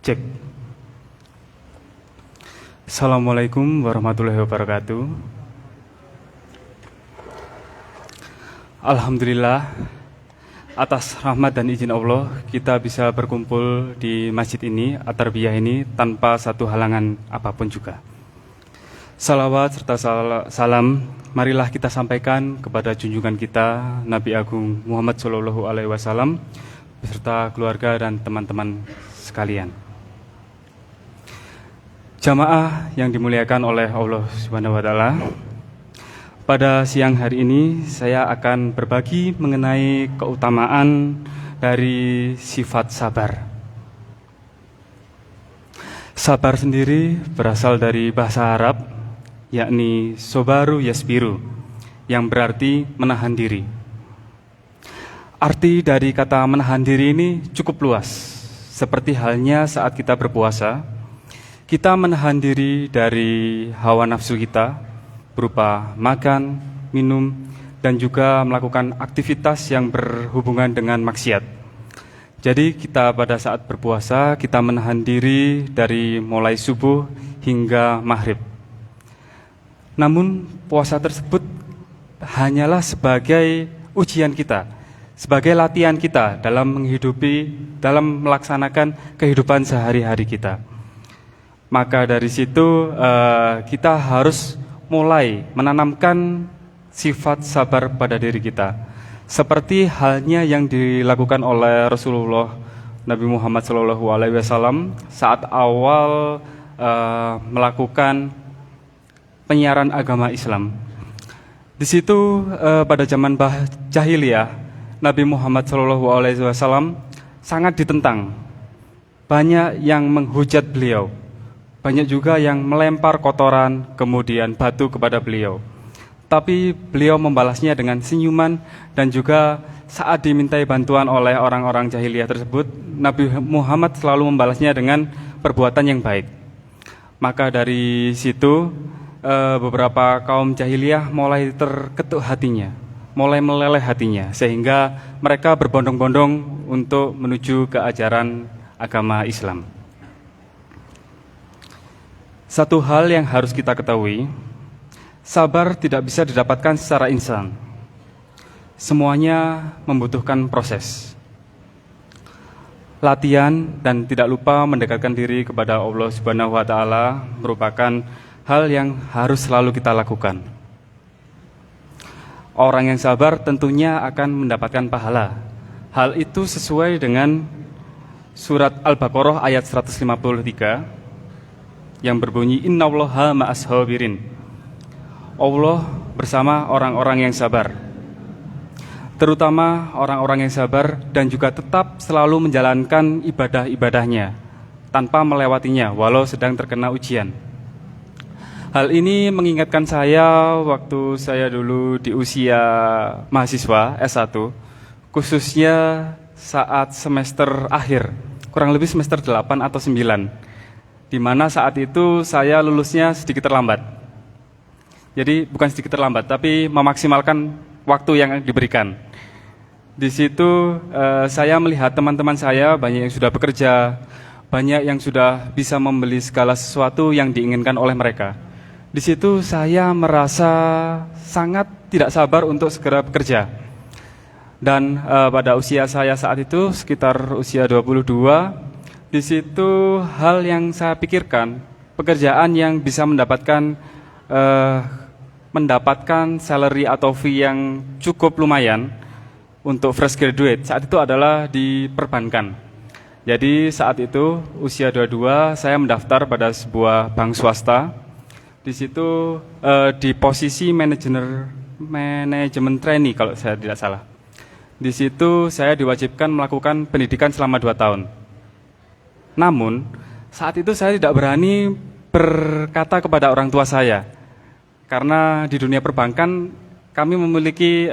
Cek. Assalamualaikum warahmatullahi wabarakatuh. Alhamdulillah, atas rahmat dan izin Allah, kita bisa berkumpul di masjid ini, At-Tarbiyah ini, tanpa satu halangan apapun juga. Salawat serta salam, marilah kita sampaikan kepada junjungan kita, Nabi Agung Muhammad SAW, beserta keluarga dan teman-teman sekalian. Jamaah yang dimuliakan oleh Allah Subhanahu wa Ta'ala, pada siang hari ini saya akan berbagi mengenai keutamaan dari sifat sabar. Sabar sendiri berasal dari bahasa Arab, yakni sobaru yasbiru, yang berarti menahan diri. Arti dari kata menahan diri ini cukup luas, seperti halnya saat kita berpuasa. Kita menahan diri dari hawa nafsu kita berupa makan, minum, dan juga melakukan aktivitas yang berhubungan dengan maksiat. Jadi kita pada saat berpuasa, kita menahan diri dari mulai subuh hingga maghrib. Namun puasa tersebut hanyalah sebagai ujian kita, sebagai latihan kita dalam melaksanakan kehidupan sehari-hari kita. Maka dari situ kita harus mulai menanamkan sifat sabar pada diri kita. Seperti halnya yang dilakukan oleh Rasulullah Nabi Muhammad SAW saat awal melakukan penyiaran agama Islam. Di situ pada zaman jahiliyah, Nabi Muhammad SAW sangat ditentang. Banyak yang menghujat beliau. Banyak juga yang melempar kotoran, kemudian batu kepada beliau. Tapi beliau membalasnya dengan senyuman, dan juga saat dimintai bantuan oleh orang-orang jahiliyah tersebut, Nabi Muhammad selalu membalasnya dengan perbuatan yang baik. Maka dari situ, beberapa kaum jahiliyah mulai terketuk hatinya, mulai meleleh hatinya, sehingga mereka berbondong-bondong untuk menuju ke ajaran agama Islam. Satu hal yang harus kita ketahui, sabar tidak bisa didapatkan secara instan. Semuanya membutuhkan proses, latihan, dan tidak lupa mendekatkan diri kepada Allah Subhanahu wa Ta'ala merupakan hal yang harus selalu kita lakukan. Orang yang sabar tentunya akan mendapatkan pahala. Hal itu sesuai dengan surat Al-Baqarah ayat 153 yang berbunyi innallaha ma'as sabirin. Allah bersama orang-orang yang sabar, terutama orang-orang yang sabar dan juga tetap selalu menjalankan ibadah-ibadahnya tanpa melewatinya walau sedang terkena ujian. Hal ini mengingatkan saya waktu saya dulu di usia mahasiswa S1, khususnya saat semester akhir, kurang lebih semester 8 atau 9, di mana saat itu saya lulusnya sedikit terlambat. Jadi bukan sedikit terlambat, tapi memaksimalkan waktu yang diberikan. Di situ saya melihat teman-teman saya banyak yang sudah bekerja, banyak yang sudah bisa membeli segala sesuatu yang diinginkan oleh mereka. Di situ saya merasa sangat tidak sabar untuk segera bekerja. Dan pada usia saya saat itu sekitar usia 22, di situ hal yang saya pikirkan, pekerjaan yang bisa mendapatkan salary atau fee yang cukup lumayan untuk fresh graduate saat itu adalah di perbankan. Jadi saat itu usia 22 saya mendaftar pada sebuah bank swasta. Di situ di posisi manajemen trainee kalau saya tidak salah. Di situ saya diwajibkan melakukan pendidikan selama 2 tahun. Namun, saat itu saya tidak berani berkata kepada orang tua saya, karena di dunia perbankan kami memiliki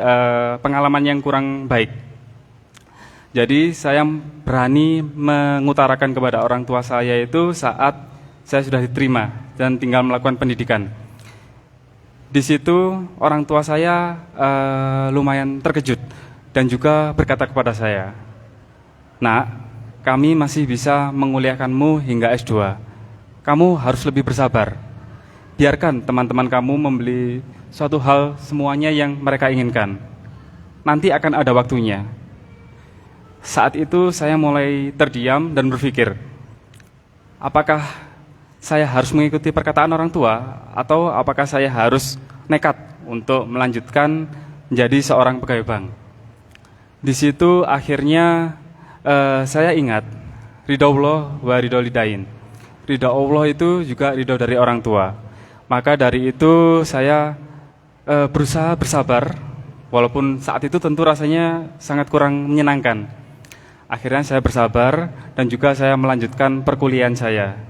pengalaman yang kurang baik. Jadi saya berani mengutarakan kepada orang tua saya itu saat saya sudah diterima dan tinggal melakukan pendidikan. Di situ orang tua saya lumayan terkejut dan juga berkata kepada saya, "Nak, kami masih bisa menguliakanmu hingga S2. Kamu harus lebih bersabar. Biarkan teman-teman kamu membeli suatu hal semuanya yang mereka inginkan. Nanti akan ada waktunya. Saat itu saya mulai terdiam dan berpikir, apakah saya harus mengikuti perkataan orang tua atau apakah saya harus nekat untuk melanjutkan menjadi seorang pegawai bank. Di situ akhirnya saya ingat ridho Allah wa ridho lidain. Ridho Allah itu juga ridho dari orang tua. Maka dari itu saya berusaha bersabar, walaupun saat itu tentu rasanya sangat kurang menyenangkan. Akhirnya saya bersabar dan juga saya melanjutkan perkuliahan saya.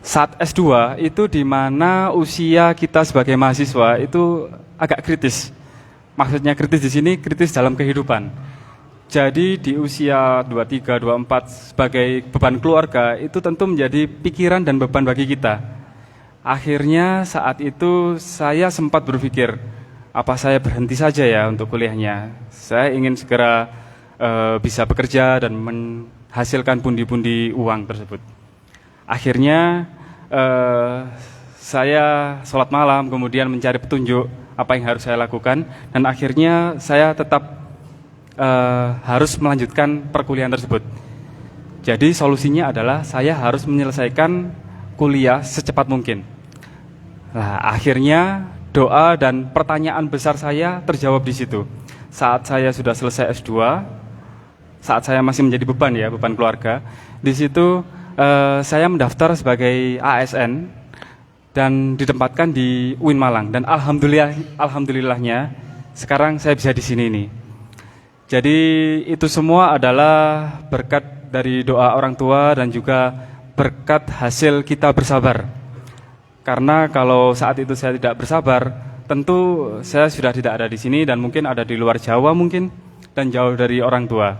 Saat S2 itu di mana usia kita sebagai mahasiswa itu agak kritis. Maksudnya kritis di sini kritis dalam kehidupan. Jadi di usia 23, 24 sebagai beban keluarga itu tentu menjadi pikiran dan beban bagi kita. Akhirnya saat itu saya sempat berpikir, apa saya berhenti saja ya untuk kuliahnya. Saya ingin segera bisa bekerja dan menghasilkan pundi-pundi uang tersebut. Akhirnya saya sholat malam, kemudian mencari petunjuk apa yang harus saya lakukan, dan akhirnya saya tetap harus melanjutkan perkuliahan tersebut. Jadi solusinya adalah saya harus menyelesaikan kuliah secepat mungkin. Nah, akhirnya doa dan pertanyaan besar saya terjawab di situ. Saat saya sudah selesai S2, saat saya masih menjadi beban keluarga, di situ saya mendaftar sebagai ASN dan ditempatkan di UIN Malang, dan alhamdulillahnya sekarang saya bisa di sini nih. Jadi itu semua adalah berkat dari doa orang tua dan juga berkat hasil kita bersabar. Karena kalau saat itu saya tidak bersabar, tentu saya sudah tidak ada di sini dan mungkin ada di luar Jawa mungkin dan jauh dari orang tua.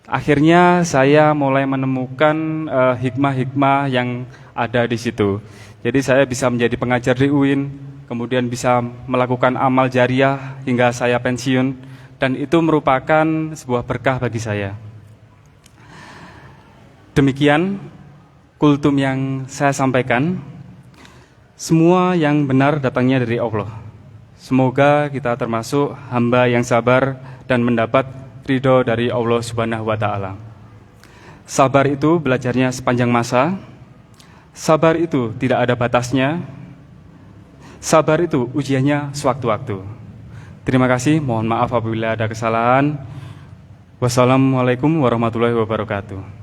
Akhirnya saya mulai menemukan hikmah-hikmah yang ada di situ. Jadi saya bisa menjadi pengajar di UIN, kemudian bisa melakukan amal jariah hingga saya pensiun, dan itu merupakan sebuah berkah bagi saya. Demikian kultum yang saya sampaikan. Semua yang benar datangnya dari Allah. Semoga kita termasuk hamba yang sabar dan mendapat ridho dari Allah Subhanahu wa Ta'ala. Sabar itu belajarnya sepanjang masa. Sabar itu tidak ada batasnya. Sabar itu ujiannya sewaktu-waktu. Terima kasih, mohon maaf apabila ada kesalahan. Wassalamualaikum warahmatullahi wabarakatuh.